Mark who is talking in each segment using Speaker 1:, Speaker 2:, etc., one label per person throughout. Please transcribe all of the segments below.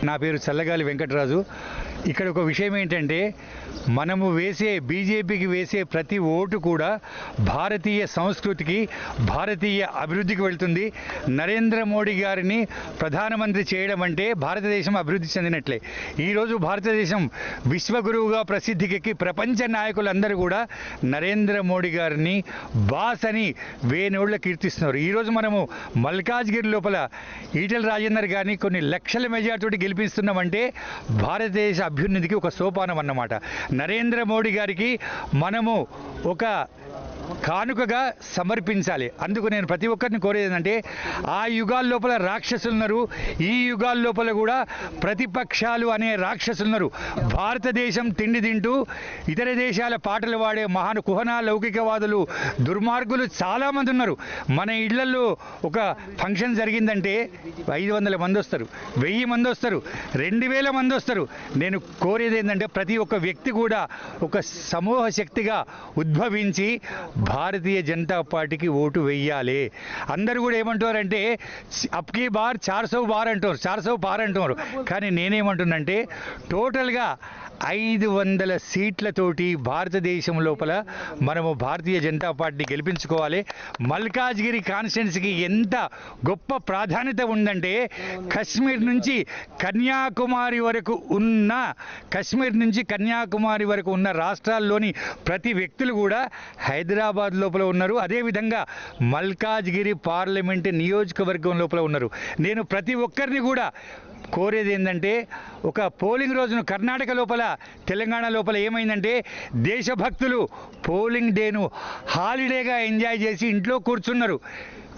Speaker 1: నా పేరు చల్లగాలి వెంకటరాజు. ఇక్కడ ఒక విషయం ఏంటంటే, మనము బీజేపీకి వేసే ప్రతి ఓటు కూడా భారతీయ సంస్కృతికి, భారతీయ అభివృద్ధికి వెళ్తుంది. నరేంద్ర మోడీ గారిని ప్రధానమంత్రి చేయడం అంటే భారతదేశం అభివృద్ధి చెందినట్లే. ఈరోజు భారతదేశం విశ్వగురువుగా ప్రసిద్ధికెక్కి ప్రపంచ నాయకులందరూ కూడా నరేంద్ర మోడీ గారిని బాస్ అని వేనోళ్ల కీర్తిస్తున్నారు. ఈరోజు మనము మల్కాజ్గిరి లోపల ఈటెల రాజేందర్ గారిని కొన్ని లక్షల మెజార్టీతో గెలిపిస్తున్నామంటే భారతదేశ అభ్యున్నతికి ఒక సోపానం అన్నమాట. నరేంద్ర మోడీ గారికి మనము ఒక కానుకగా సమర్పించాలి. అందుకు నేను ప్రతి ఒక్కరిని కోరేది ఏంటంటే, ఆ యుగాల లోపల రాక్షసులున్నారు, ఈ యుగాల లోపల కూడా ప్రతిపక్షాలు అనే రాక్షసులున్నారు. భారతదేశం తిండి తింటూ ఇతర దేశాల పాటలు వాడే కుహనా లౌకికవాదులు, దుర్మార్గులు చాలామంది ఉన్నారు. మన ఇళ్లలో ఒక ఫంక్షన్ జరిగిందంటే 500 మంది వస్తారు, 1000 మంది వస్తారు, 2000 మంది వస్తారు. నేను కోరేది ఏంటంటే, ప్రతి ఒక్క వ్యక్తి కూడా ఒక సమూహ శక్తిగా ఉద్భవించి భారతీయ జనతా పార్టీకి ఓటు వెయ్యాలి. అందరూ కూడా ఏమంటారంటే, అప్కీ బార్ 400 బార్ అంటారు, 400 పార్ అంటున్నారు. కానీ నేనేమంటున్నంటే, టోటల్గా 500 సీట్లతోటి భారతదేశం లోపల మనము భారతీయ జనతా పార్టీని గెలిపించుకోవాలి. మల్కాజ్గిరి కాన్స్టిట్యున్సీకి ఎంత గొప్ప ప్రాధాన్యత ఉందంటే, కశ్మీర్ నుంచి కన్యాకుమారి వరకు ఉన్న రాష్ట్రాల్లోని ప్రతి వ్యక్తులు కూడా హైదరాబాద్ లోపల ఉన్నారు. అదేవిధంగా మల్కాజ్గిరి పార్లమెంట్ నియోజకవర్గం లోపల ఉన్నారు. నేను ప్రతి ఒక్కరిని కూడా కోరేది ఏంటంటే, ఒక పోలింగ్ రోజును కర్ణాటక లోపల, తెలంగాణ లోపల ఏమైందంటే, దేశభక్తులు పోలింగ్ డేను హాలిడేగా ఎంజాయ్ చేసి ఇంట్లో కూర్చున్నారు.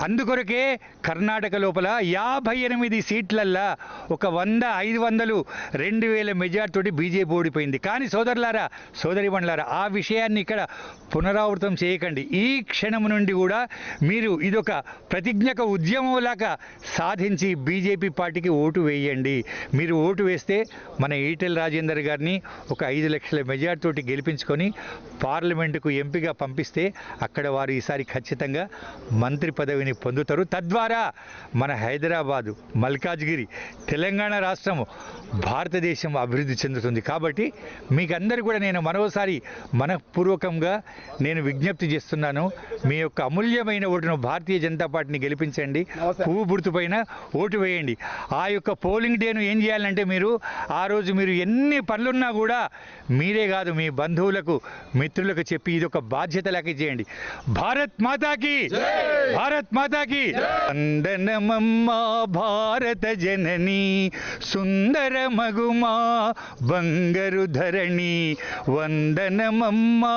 Speaker 1: అందుకొరకే కర్ణాటక లోపల 58 సీట్లల్లా ఒక 100, 500, 2000 మెజార్టీతోటి బీజేపీ ఓడిపోయింది. కానీ సోదరులారా, సోదరిమణులారా, ఆ విషయాన్ని ఇక్కడ పునరావృతం చేయకండి. ఈ క్షణం నుండి కూడా మీరు ఇదొక ప్రతిజ్ఞక ఉద్యమంలాగా సాధించి బీజేపీ పార్టీకి ఓటు వేయండి. మీరు ఓటు వేస్తే మన ఈటెల రాజేందర్ గారిని ఒక 5 లక్షల మెజార్టీతోటి గెలిపించుకొని పార్లమెంటుకు ఎంపీగా పంపిస్తే అక్కడ వారు ఈసారి ఖచ్చితంగా మంత్రి పదవిని పొందుతారు. తద్వారా మన హైదరాబాదు, మల్కాజ్గిరి, తెలంగాణ రాష్ట్రం, భారతదేశం అభివృద్ధి చెందుతుంది. కాబట్టి మీకందరూ కూడా నేను మరోసారి మనఃపూర్వకంగా నేను విజ్ఞప్తి చేస్తున్నాను. మీ యొక్క అమూల్యమైన ఓటును భారతీయ జనతా పార్టీని గెలిపించండి. పువ్వు గుర్తు పైన ఓటు వేయండి. ఆ యొక్క పోలింగ్ డేను ఏం చేయాలంటే, ఆ రోజు మీరు ఎన్ని పనులున్నా కూడా మీరే కాదు, మీ బంధువులకు, మిత్రులకు చెప్పి ఇదొక బాధ్యత లాగా చేయండి. భారత్ మాతాకి, భారత్ మాతాకి వందనమమ్మా భారత జనని, సుందర మగుమా బంగారు ధరణి, వందనమమ్మా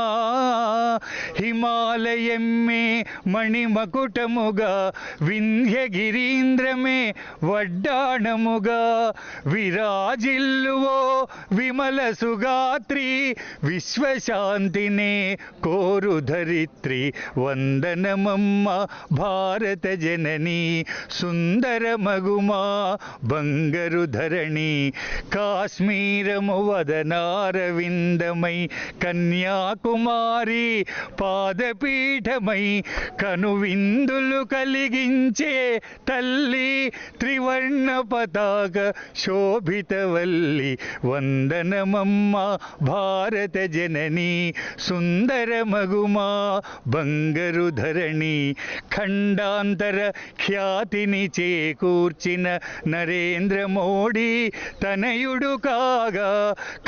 Speaker 1: హిమాలయమ్మే మణిమకుటముగా, వింధ్యగిరీంద్రమే వడ్డాణముగా, విరాజిల్లువో విమల సుగాత్రి, విశ్వశాంతినే కోరు ధరిత్రి, వందనమమ్మా భారత జనని, సుందర మగుమా బంగారు ధరణి, కాశ్మీరము వదనారవిందమై, కన్యాకుమారి పాదపీఠమై, కనువిందులు కలిగించే తల్లి, త్రివర్ణ పతాక శోభితవల్లి, వందనమమ్మా భారత జనని, సుందర మగుమా బంగారు ధరణి, ఖండాంతర ఖ్యాతిని చేకూర్చిన నరేంద్ర మోడీ తనయుడు కాగా,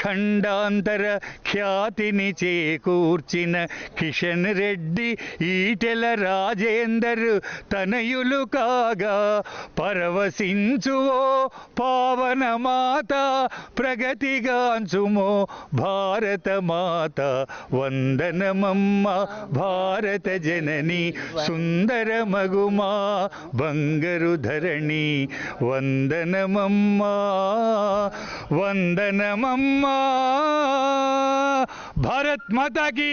Speaker 1: ఖండాంతర ఖ్యాతిని చేకూర్చిన కిషన్ రెడ్డి, ఈటెల రాజేందర్ తనయులు కాగా, పరవశించువో పావన మాత, ప్రగతిగాంచుమో భారత మాత, వందనమమ్మ భారత జనని, సుందర మగుమా బంగారు ధరణి, వందనమమ్మా వందనమమ్మా. భారత్ మాతా కీ